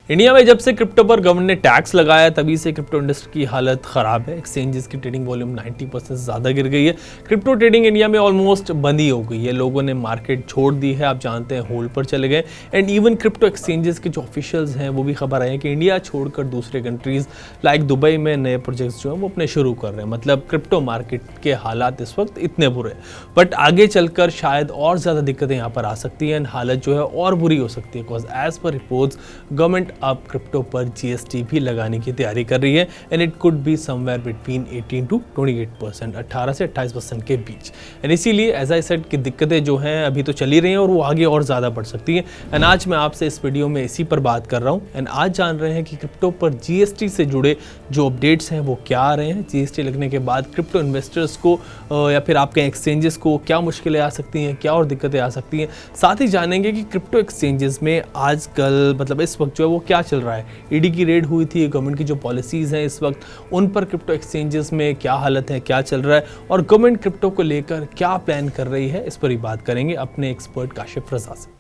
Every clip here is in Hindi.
इंडिया में जब से क्रिप्टो पर गवर्नमेंट ने टैक्स लगाया तभी से क्रिप्टो इंडस्ट्री की हालत खराब है। एक्सचेंजेस की ट्रेडिंग वॉल्यूम 90% से ज़्यादा गिर गई है। क्रिप्टो ट्रेडिंग इंडिया में ऑलमोस्ट बंद ही हो गई है। लोगों ने मार्केट छोड़ दी है, आप जानते हैं होल्ड पर चले गए। एंड इवन क्रिप्टो एक्सचेंजेस के जो ऑफिशियल्स हैं वो भी खबर आई है कि इंडिया छोड़कर दूसरे कंट्रीज़ लाइक दुबई में नए प्रोजेक्ट्स जो हैं वो अपने शुरू कर रहे हैं। मतलब क्रिप्टो मार्केट के हालात इस वक्त इतने बुरे हैं, बट आगे चलकर शायद और ज़्यादा दिक्कतें यहाँ पर आ सकती हैं एंड हालत जो है और बुरी हो सकती है। Because as per reports government अब क्रिप्टो पर जीएसटी भी लगाने की तैयारी कर रही है and it could be somewhere between 18 to 28%, 18 से 28% के बीच। एंड इसीलिए एज आई सेड कि दिक्कतें जो हैं अभी तो चली रही हैं और वो आगे और ज़्यादा बढ़ सकती हैं। एंड आज मैं आपसे इस वीडियो में इसी पर बात कर रहा हूँ एंड आज जान रहे हैं कि क्रिप्टो पर जीएसटी से जुड़े जो अपडेट्स हैं वो क्या आ रहे हैं। जीएसटी लगने के बाद क्रिप्टो इन्वेस्टर्स को या फिर आपके एक्सचेंजेस को क्या मुश्किलें आ सकती हैं, क्या और दिक्कतें आ सकती हैं। साथ ही जानेंगे कि क्रिप्टो एक्सचेंजेस में आजकल मतलब इस वक्त जो है वो क्या चल रहा है। ईडी की रेड हुई थी, गवर्नमेंट की जो पॉलिसीज़ हैं इस वक्त उन पर क्रिप्टो एक्सचेंजेस में क्या हालत है, क्या चल रहा है और गवर्नमेंट क्रिप्टो को लेकर क्या प्लान कर रही है, इस पर ही बात करेंगे अपने एक्सपर्ट काशिफ रजा से।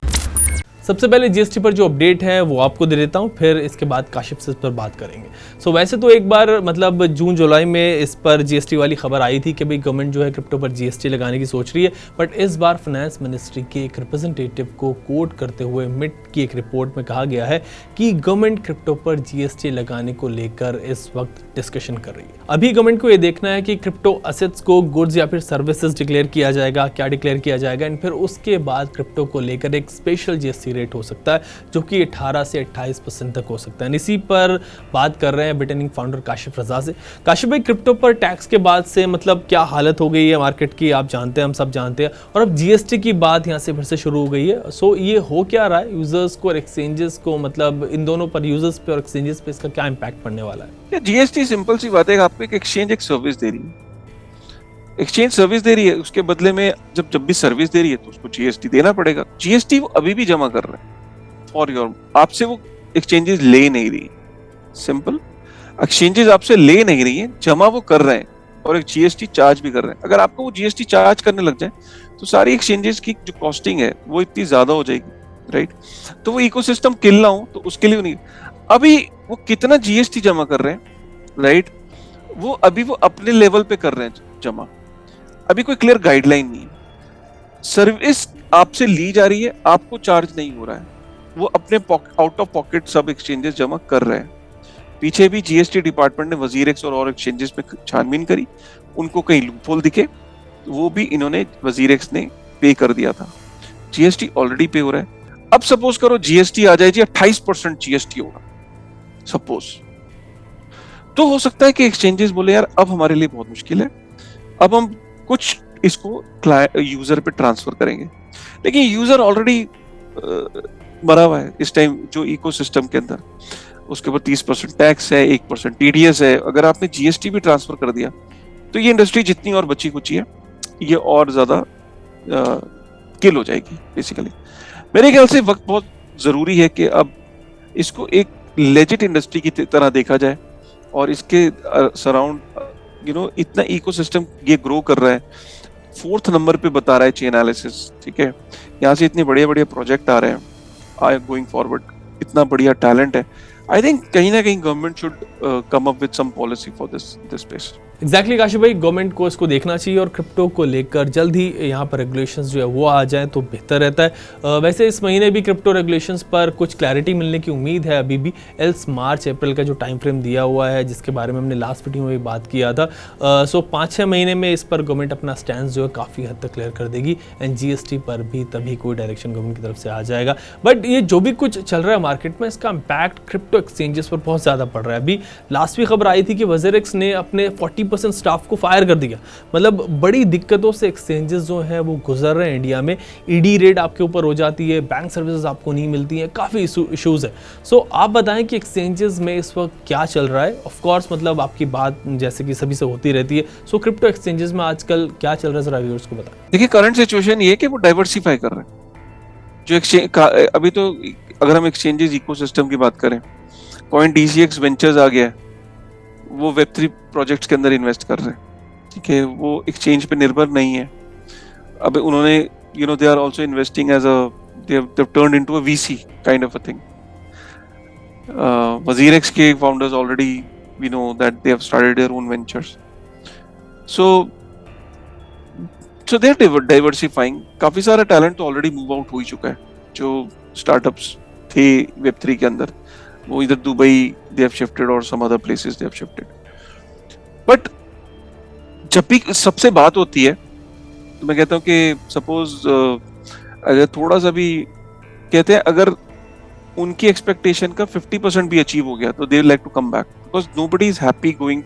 सबसे पहले जीएसटी पर जो अपडेट है वो आपको दे देता हूँ, फिर इसके बाद काशिफ से इस पर बात करेंगे। वैसे तो एक बार मतलब जून जुलाई में इस पर जीएसटी वाली खबर आई थी कि भाई गवर्नमेंट जो है क्रिप्टो पर जीएसटी लगाने की सोच रही है, बट इस बार फाइनेंस मिनिस्ट्री के एक रिप्रेजेंटेटिव को कोट करते हुए मिट की एक रिपोर्ट में कहा गया है कि गवर्नमेंट क्रिप्टो पर जीएसटी लगाने को लेकर इस वक्त डिस्कशन कर रही है। अभी गवर्नमेंट को ये देखना है कि क्रिप्टो असेट्स को गुड्स या फिर सर्विसेज डिक्लेयर किया जाएगा, क्या डिक्लेयर किया जाएगा एंड फिर उसके बाद क्रिप्टो को लेकर एक स्पेशल जीएसटी रेट हो सकता है जो कि 18 से 28% तक हो सकता है। इसी पर बात कर रहे हैं बिटनिंग फाउंडर काशिफ रजा से। काशिफ भाई, क्रिप्टो पर टैक्स के बाद से मतलब क्या हालत हो गई है मार्केट की, आप जानते हैं, हम सब जानते हैं, और अब जीएसटी की बात यहां से फिर से शुरू हो गई है। सो ये हो क्या रहा है यूजर्स को और एक्सचेंजेस को, मतलब इन दोनों पर, यूजर्स पे और एक्सचेंजेस पे इसका क्या इंपैक्ट पड़ने वाला है? जीएसटी सिंपल सी बात है, आपको एक एक्सचेंज एक सर्विस दे रही है, एक्सचेंज सर्विस दे रही है, उसके बदले में जब भी सर्विस दे रही है तो उसको जीएसटी देना पड़ेगा। जीएसटी वो अभी भी जमा कर रहा है फॉर योर, आपसे वो एक्सचेंजेस ले नहीं रही, सिंपल। एक्सचेंजेस आपसे ले नहीं रही है, जमा वो कर रहे हैं और एक जीएसटी चार्ज भी कर रहे हैं। अगर आपको वो जीएसटी चार्ज करने लग जाए तो सारी एक्सचेंजेस की जो कॉस्टिंग है वो इतनी ज्यादा हो जाएगी, राइट। तो वो इकोसिस्टम किल ना हो, तो उसके लिए नहीं। अभी वो कितना जीएसटी जमा कर रहे हैं, राइट, वो अभी वो अपने लेवल पे कर रहे हैं जमा। अभी कोई क्लियर गाइडलाइन नहीं है। सर्विस आपसे ली जा रही है, आपको चार्ज नहीं हो रहा है, वो अपने आउट ऑफ पॉकेट सब एक्सचेंजेस जमा कर रहे हैं। पीछे भी जीएसटी डिपार्टमेंट ने वजीरेक्स और एक्सचेंजेस में छानबीन करी, उनको कहीं लूपहोल दिखे, वो भी इन्होंने वजीरेक्स ने पे कर दिया था। जीएसटी ऑलरेडी पे हो रहा है। अब सपोज करो जीएसटी आ जाए जी 28% जीएसटी होगा सपोज, तो हो सकता है कि एक्सचेंजेस बोले यार अब हमारे लिए बहुत मुश्किल है, अब हम कुछ इसको यूजर पे ट्रांसफर करेंगे। लेकिन यूजर ऑलरेडी मरा हुआ है इस टाइम जो इकोसिस्टम के अंदर, उसके ऊपर 30% टैक्स है, 1% टीडीएस है। अगर आपने जीएसटी भी ट्रांसफर कर दिया तो ये इंडस्ट्री जितनी और बची कुची है ये और ज्यादा किल हो जाएगी बेसिकली। मेरे ख्याल से वक्त बहुत जरूरी है कि अब इसको एक लेजिट इंडस्ट्री की तरह देखा जाए और इसके सराउंड इतना इकोसिस्टम ये ग्रो कर रहा है। 4th नंबर पे बता रहा है चेन एनालिसिस, ठीक है। यहाँ से इतने बढ़िया प्रोजेक्ट आ रहे हैं गोइंग फॉरवर्ड, इतना बढ़िया टैलेंट है। आई थिंक कहीं ना कहीं government should come up with some policy for this space. Exactly Kashif भाई, गवर्नमेंट को इसको देखना चाहिए और क्रिप्टो को लेकर जल्द ही यहाँ पर रेगुलेशंस जो है वो आ जाए तो बेहतर रहता है। वैसे इस महीने भी क्रिप्टो रेगुलेशंस पर कुछ क्लैरिटी मिलने की उम्मीद है अभी भी, एल्स मार्च अप्रैल का जो टाइम फ्रेम दिया हुआ है जिसके बारे में हमने लास्ट वीडियो में भी बात किया था। 5-6 महीने में इस पर गवर्नमेंट अपना स्टैंड जो है काफ़ी हद तक क्लियर कर देगी एंड जीएसटी पर भी तभी कोई डायरेक्शन गवर्नमेंट की तरफ से आ जाएगा। बट ये जो भी कुछ चल रहा है मार्केट में, इसका इम्पैक्ट क्रिप्टो एक्सचेंजेस पर बहुत ज़्यादा पड़ रहा है। अभी लास्ट भी खबर आई थी कि वजीरेक्स ने अपने 40% स्टाफ को फायर कर दिया। मतलब बड़ी दिक्कतों से एक्सचेंजेस जो हैं वो गुजर रहे हैं इंडिया में। ईडी रेड आपके ऊपर हो जाती है, बैंक सर्विसेज आपको नहीं मिलती हैं, काफ़ी इशूज़ है। सो आप बताएं कि एक्सचेंजेस में इस वक्त क्या चल रहा है। ऑफ कोर्स मतलब आपकी बात जैसे कि सभी से होती रहती है। सो क्रिप्टो एक्सचेंजेस में आजकल क्या चल रहा है, जरा व्यूअर्स को बताएं। देखिए करंट सिचुएशन ये है कि वो डाइवर्सिफाई कर रहे हैं जो एक्सचेंज। अभी तो अगर हम एक्सचेंजेस इकोसिस्टम की बात करें, कॉइन डीसीएक्स वेंचर्स आ गया है, वो वेब3 प्रोजेक्ट्स के अंदर इन्वेस्ट कर रहे हैं, ठीक है। वो एक्सचेंज पे निर्भर नहीं है। अब उन्होंने they are also investing as a, they have turned into a VC kind of a thing. WazirX के founders already we know that they have started their own ventures. So they are diversifying. काफी सारा टैलेंट तो ऑलरेडी मूव आउट हो ही चुका है जो स्टार्टअप्स थे Web3 के अंदर, वो इधर दुबई they have shifted और some other places they have shifted. But जब भी सबसे बात होती है तो मैं कहता हूँ कि सपोज अगर थोड़ा सा भी कहते हैं, अगर उनकी एक्सपेक्टेशन का 50% भी अचीव हो गया तो they like to come back, because nobody is happy going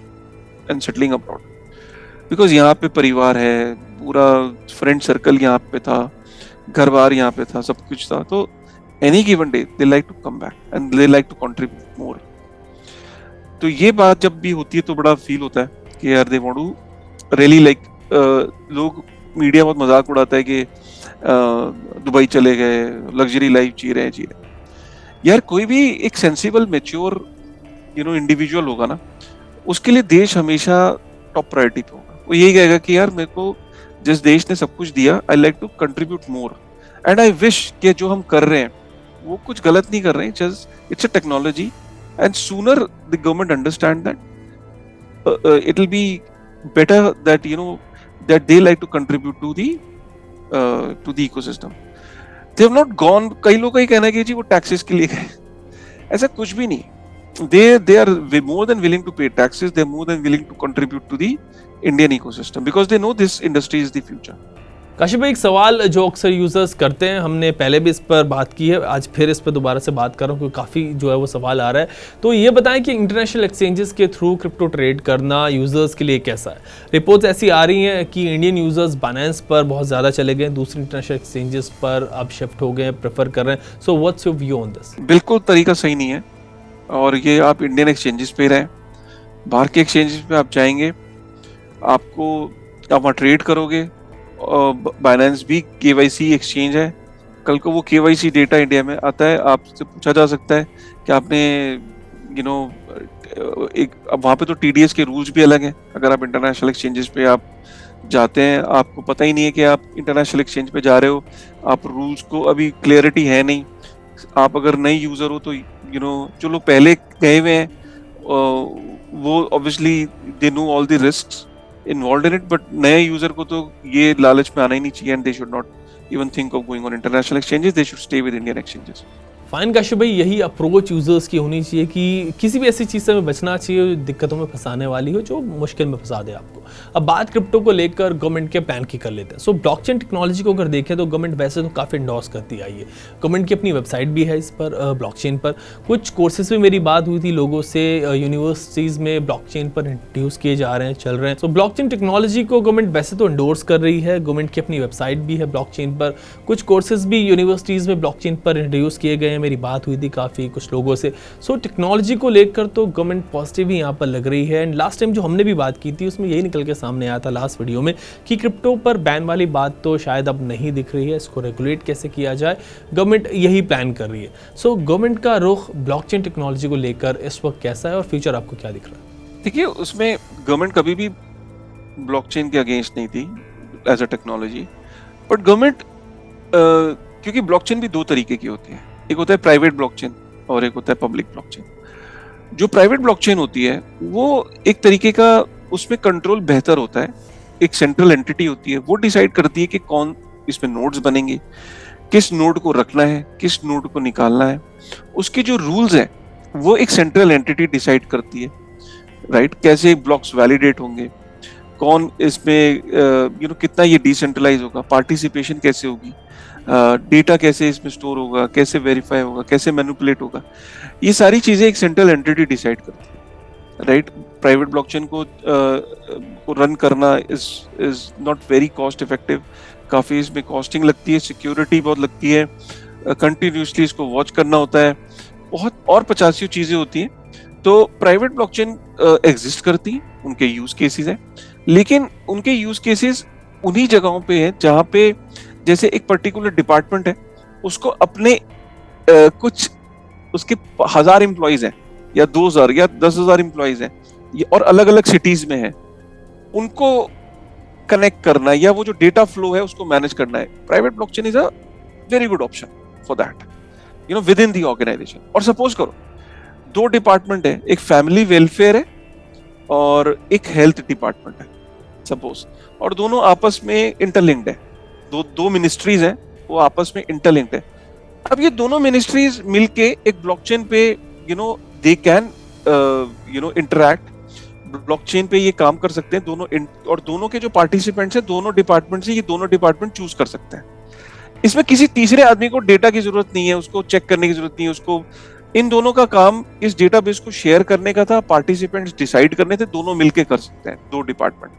and settling abroad, because यहाँ पे परिवार है, पूरा फ्रेंड सर्कल यहाँ पे था, घर बार यहाँ पे था, सब कुछ था, तो any given day they like to come back and they like to contribute more. तो ये बात जब भी होती है तो बड़ा फील होता है कि यार they want to really like, लोग मीडिया बहुत मजाक उड़ाता है कि दुबई चले गए, लग्जरी लाइफ जी रहे हैं. यार कोई भी एक सेंसिबल मैच्योर इंडिविजुअल होगा ना, उसके लिए देश हमेशा टॉप प्रायोरिटी पे होगा. वो यही कहेगा कि यार मेरे को जिस देश ने सब कुछ दिया, I like to contribute more and I wish कि जो हम कर रहे हैं वो कुछ गलत नहीं कर रहे हैं, just it's a technology and sooner the government understand that it will be better that that they like to contribute to the ecosystem. They have not gone, कई लोग का ही कहना है कि जी वो टैक्सेस के लिए गए, ऐसा कुछ भी नहीं. they are more than willing to pay taxes, they are more than willing to contribute to the Indian ecosystem because they know this industry is the future. Kashif भाई, एक सवाल जो अक्सर यूजर्स करते हैं, हमने पहले भी इस पर बात की है, आज फिर इस पर दोबारा से बात कर रहा हूँ क्योंकि काफ़ी जो है वो सवाल आ रहा है. तो ये बताएं कि इंटरनेशनल एक्सचेंजेस के थ्रू क्रिप्टो ट्रेड करना यूजर्स के लिए कैसा है. रिपोर्ट्स ऐसी आ रही हैं कि इंडियन यूजर्स बाइनेंस पर बहुत ज़्यादा चले गए, दूसरे इंटरनेशनल एक्सचेंजेस पर अब शिफ्ट हो गए, प्रेफर कर रहे हैं. So what's your view on this? बिल्कुल तरीका सही नहीं है, और ये आप इंडियन एक्सचेंजेस पे रहें, बाहर के एक्सचेंजेस पे आप जाएंगे, आप वहाँ ट्रेड करोगे. बाइनेंस भी केवाईसी एक्सचेंज है, कल को वो केवाईसी डेटा इंडिया में आता है, आपसे पूछा जा सकता है कि आपने एक, अब वहाँ पे तो टीडीएस के रूल्स भी अलग हैं. अगर आप इंटरनेशनल एक्सचेंजेस पे आप जाते हैं, आपको पता ही नहीं है कि आप इंटरनेशनल एक्सचेंज पे जा रहे हो, आप रूल्स को अभी क्लियरिटी है नहीं. आप अगर नई यूजर हो तो जो लोग पहले गए हुए हैं वो obviously they know all the risks involved in it, but नए यूजर को तो ये लालच में आना ही नहीं चाहिए, and they should not even think of going on international exchanges. They should stay with Indian exchanges. Fine Kashif भाई, यही अप्रोच यूजर्स की होनी चाहिए कि किसी भी ऐसी चीज़ से हमें बचना चाहिए जो दिक्कतों में फंसाने वाली हो, जो मुश्किल में फंसा दे आपको. अब बात क्रिप्टो को लेकर गवर्नमेंट के प्लान की कर लेते हैं. सो ब्लॉकचेन टेक्नोलॉजी को अगर देखें तो गवर्नमेंट वैसे तो काफ़ी इंडोर्स करती आई है. गवर्नमेंट की अपनी वेबसाइट भी है इस पर, ब्लॉकचेन पर कुछ कोर्सेज में मेरी बात हुई थी लोगों से, यूनिवर्सिटीज़ में ब्लॉकचेन पर इंट्रोड्यूस किए जा रहे हैं, चल रहे हैं. सो ब्लॉकचेन टेक्नोलॉजी को गवर्नमेंट वैसे तो इंडोर्स कर रही है, गवर्नमेंट की अपनी वेबसाइट भी है ब्लॉकचेन पर, कुछ कोर्सेज भी यूनिवर्सिटीज़ में ब्लॉकचेन पर इंट्रोड्यूस किए गए हैं. मेरी बात हुई थी काफ़ी कुछ लोगों से. सो टेक्नोलॉजी को लेकर तो गवर्नमेंट पॉजिटिव ही यहाँ पर लग रही है. एंड लास्ट टाइम जो हमने भी बात की थी उसमें यही निकल के सामने आया था लास्ट वीडियो में कि क्रिप्टो पर बैन वाली बात तो शायद अब नहीं दिख रही है. इसको रेगुलेट कैसे किया जाए, गवर्नमेंट यही प्लान कर रही है. सो गवर्नमेंट का रुख ब्लॉकचेन टेक्नोलॉजी को लेकर इस वक्त कैसा है और फ्यूचर आपको क्या दिख रहा है? देखिए, उसमें गवर्नमेंट कभी भी ब्लॉकचेन के अगेंस्ट नहीं थी as a technology, but government क्योंकि ब्लॉकचेन भी दो तरीके की होती है, एक होता है प्राइवेट ब्लॉकचेन और एक होता है पब्लिक ब्लॉकचेन. जो प्राइवेट ब्लॉकचेन होती है वो एक तरीके का, उसमें कंट्रोल बेहतर होता है. एक सेंट्रल एंटिटी होती है, वो डिसाइड करती है कि कौन इसमें नोड्स बनेंगे, किस नोड को रखना है, किस नोड को निकालना है. उसके जो रूल्स हैं वो एक सेंट्रल एंटिटी डिसाइड करती है, राइट. कैसे ब्लॉक्स वैलिडेट होंगे, कौन इसमें कितना ये डिसेंट्रलाइज होगा, पार्टिसिपेशन कैसे होगी, डेटा कैसे इसमें स्टोर होगा, कैसे वेरीफाई होगा, कैसे मैनिपुलेट होगा, ये सारी चीजें एक सेंट्रल एंटिटी डिसाइड करती है, राइट. प्राइवेट ब्लॉकचेन को रन करना is not very cost effective, काफी इसमें कॉस्टिंग लगती है, सिक्योरिटी बहुत लगती है, कंटिन्यूसली इसको वॉच करना होता है, बहुत और 50 चीजें होती हैं. तो प्राइवेट ब्लॉकचेन एग्जिस्ट करती है, उनके यूज केसेस हैं, लेकिन उनके यूज केसेस उन्हीं जगहों पे हैं जहां पे जैसे एक पर्टिकुलर डिपार्टमेंट है, उसको अपने कुछ उसके 1000 एम्प्लॉइज हैं या 2000 या 10,000 एम्प्लॉइज हैं और अलग अलग सिटीज में हैं, उनको कनेक्ट करना या वो जो डेटा फ्लो है उसको मैनेज करना है. Private blockchain is a very good option for that, within the organization. और सपोज करो दो डिपार्टमेंट है, एक फैमिली वेलफेयर है और एक हेल्थ डिपार्टमेंट है सपोज, और दोनों आपस में इंटरलिंक्ड है, दो मिनिस्ट्रीज हैं, वो आपस में इंटरलिंक्ड है। अब ये दोनों मिनिस्ट्रीज मिलके एक ब्लॉकचेन पे दे कैन इंटरैक्ट, ब्लॉकचेन पे ये काम कर सकते हैं दोनों, और दोनों के जो पार्टिसिपेंट्स हैं दोनों डिपार्टमेंट से, ये दोनों डिपार्टमेंट चूज कर सकते हैं। इसमें किसी तीसरे आदमी को डेटा की जरूरत नहीं है, उसको चेक करने की जरूरत नहीं है, उसको इन दोनों का काम इस डेटाबेस को शेयर करने का था, पार्टिसिपेंट्स डिसाइड करने थे, दोनों मिलके कर सकते हैं, दो डिपार्टमेंट,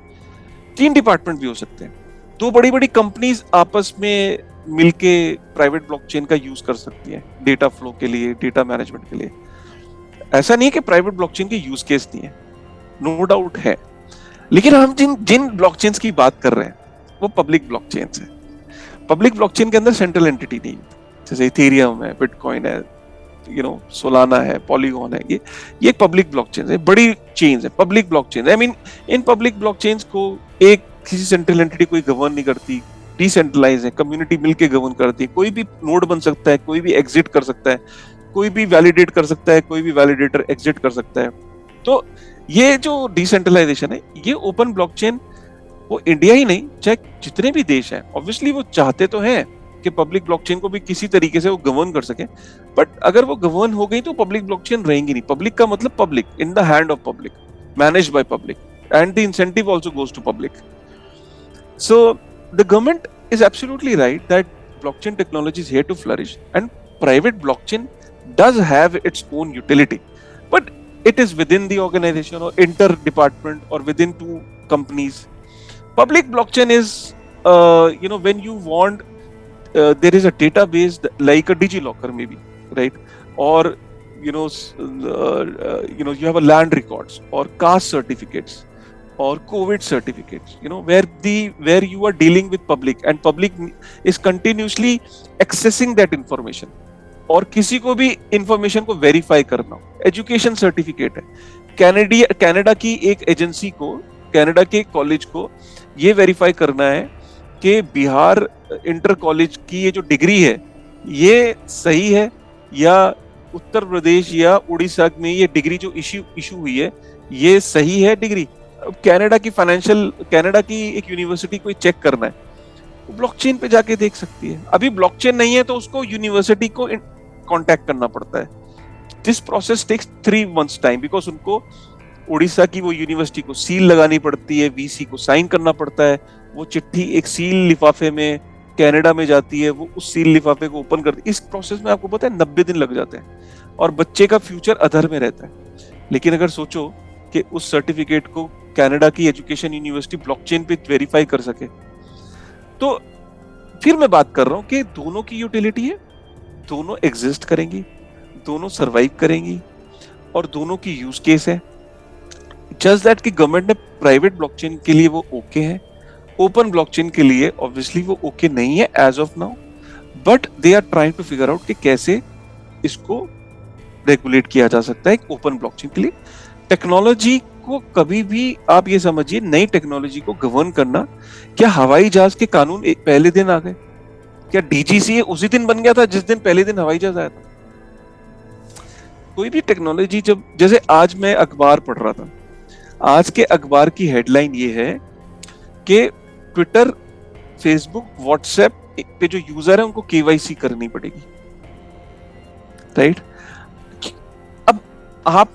तीन डिपार्टमेंट भी हो सकते हैं, दो बड़ी बड़ी कंपनीज आपस में मिलके प्राइवेट ब्लॉकचेन का यूज कर सकती है डेटा फ्लो के लिए, डेटा मैनेजमेंट के लिए। ऐसा नहीं है कि प्राइवेट ब्लॉकचेन के यूज केस नहीं है, नो डाउट है, लेकिन हम जिन जिन ब्लॉकचेन्स की बात कर रहे हैं वो पब्लिक ब्लॉकचेन्स है। पब्लिक ब्लॉकचेन के अंदर सेंट्रल एंटिटी नहीं, जैसे इथेरियम है, बिटकॉइन है, सोलाना है, पॉलीगॉन है, ये पब्लिक ब्लॉकचेन है, बड़ी चेन्स है public blockchain. I mean in public blockchains को एक किसी सेंट्रल एंटिटी कोई गवर्न नहीं करती, डिसेंट्रलाइज है, कम्युनिटी मिलके गवर्न करती है, कोई भी नोड बन सकता है, कोई भी एग्जिट कर सकता है, कोई भी वैलिडेट कर सकता है, कोई भी वैलिडेटर एग्जिट कर सकता है। तो ये जो डिसेंट्रलाइजेशन है, ये ओपन ब्लॉकचेन, वो इंडिया ही नहीं, चाहे जितने भी देश हैं, ऑब्वियसली वो चाहते तो हैं कि पब्लिक ब्लॉकचेन को भी किसी तरीके से वो गवर्न कर सके, बट अगर वो गवर्न हो गई तो पब्लिक ब्लॉकचेन रहेंगी नहीं। पब्लिक का मतलब public, in the hand of public, managed by public, and the incentive also goes to public. So the government is absolutely right that blockchain technology is here to flourish, and private blockchain does have its own utility, but it is within the organization or inter-department or within two companies. Public blockchain is when you want there is a database like a DigiLocker maybe, right? Or you have a land records or caste certificates or COVID certificates, where you are dealing with public and public is continuously accessing that information, और किसी को भी इंफॉर्मेशन को वेरीफाई करना हो। एजुकेशन सर्टिफिकेट है, कनाडा की एक एजेंसी को, कनाडा के कॉलेज को ये वेरीफाई करना है कि बिहार इंटर कॉलेज की ये जो डिग्री है ये सही है, या उत्तर प्रदेश या उड़ीसा में ये डिग्री जो इशू हुई है ये सही है डिग्री। कनाडा की एक यूनिवर्सिटी को चेक करना है, वो ब्लॉकचेन पे जाके देख सकती है। अभी ब्लॉकचेन नहीं है तो उसको यूनिवर्सिटी को कांटेक्ट करना पड़ता है। This process takes 3 months time, because उनको उड़ीसा की वो यूनिवर्सिटी को सील लगानी पड़ती है, वीसी को साइन करना पड़ता है, वो चिट्ठी एक सील लिफाफे में कनाडा में जाती है, वो उस सील लिफाफे को ओपन करती है। इस प्रोसेस में आपको पता है 90 दिन लग जाते हैं और बच्चे का फ्यूचर अधर में रहता है। लेकिन अगर सोचो कि उस सर्टिफिकेट को कनाडा की एजुकेशन यूनिवर्सिटी ब्लॉकचेन पे वेरीफाई कर सके, तो फिर मैं बात कर रहा हूं कि दोनों की यूटिलिटी है, दोनों एग्जिस्ट करेंगी, दोनों सरवाइव करेंगी और दोनों की यूज केस है। जस्ट दैट कि गवर्नमेंट ने प्राइवेट ब्लॉकचेन के लिए वो ओके है, ओपन ब्लॉकचेन के लिए ऑब्वियसली वो ओके नहीं है as of now, but they are trying to figure out कि कैसे इसको रेगुलेट किया जा सकता है ओपन ब्लॉकचेन के लिए। टेक्नोलॉजी को कभी भी आप ये समझिए, नई टेक्नोलॉजी को गवर्न करना, क्या हवाई जहाज के कानून पहले दिन आ गए? क्या डीजीसीए उसी दिन बन गया था जिस दिन पहले दिन हवाई जहाज आया था? कोई भी टेक्नोलॉजी, जब जैसे आज मैं अखबार पढ़ रहा था, आज के अखबार की हेडलाइन ये है कि ट्विटर, फेसबुक, व्हाट्सएप पे जो यूजर है उनको केवाईसी करनी पड़ेगी, राइट? अब आप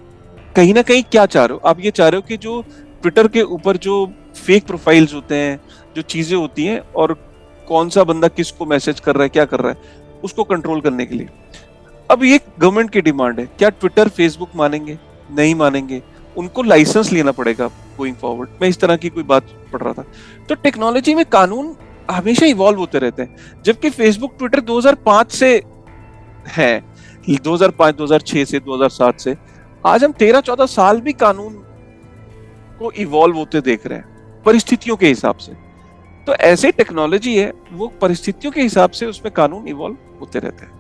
कहीं ना कहीं क्या चाह रहे हो? आप ये चाह रहे हो कि जो ट्विटर के ऊपर जो फेक प्रोफाइल्स होते हैं, जो चीजें होती हैं, और कौन सा बंदा किसको मैसेज कर रहा है, क्या कर रहा है, उसको कंट्रोल करने के लिए। अब ये गवर्नमेंट की डिमांड है। क्या ट्विटर, फेसबुक मानेंगे? नहीं मानेंगे। उनको लाइसेंस लेना पड़ेगा गोइंग फॉरवर्ड। मैं इस तरह की कोई बात पढ़ रहा था। तो टेक्नोलॉजी में कानून हमेशा इवॉल्व होते रहते हैं। जबकि फेसबुक, ट्विटर 2005 से है, 2005, 2006 से, 2007 से, आज हम 13-14 साल भी कानून को इवॉल्व होते देख रहे हैं परिस्थितियों के हिसाब से। तो ऐसे टेक्नोलॉजी है, वो परिस्थितियों के हिसाब से उसमें कानून इवॉल्व होते रहते हैं।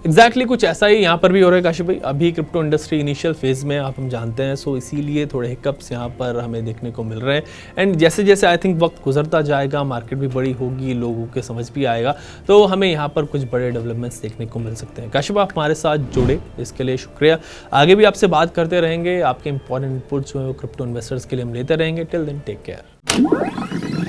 एग्जैक्टली कुछ ऐसा ही यहाँ पर भी हो रहा है काशिफ भाई। अभी क्रिप्टो इंडस्ट्री इनिशियल फेज में आप हम जानते हैं, सो इसीलिए थोड़े हिकअप्स यहाँ पर हमें देखने को मिल रहे हैं। एंड जैसे जैसे आई थिंक वक्त गुजरता जाएगा, मार्केट भी बड़ी होगी, लोगों के समझ भी आएगा, तो हमें यहाँ पर कुछ बड़े डेवलपमेंट्स देखने को मिल सकते हैं। काशिफ आप हमारे साथ जुड़े इसके लिए शुक्रिया। आगे भी आपसे बात करते रहेंगे, आपके इंपॉर्टेंट इनपुट्स जो है वो क्रिप्टो इन्वेस्टर्स के लिए हम लेते रहेंगे। Till then take care.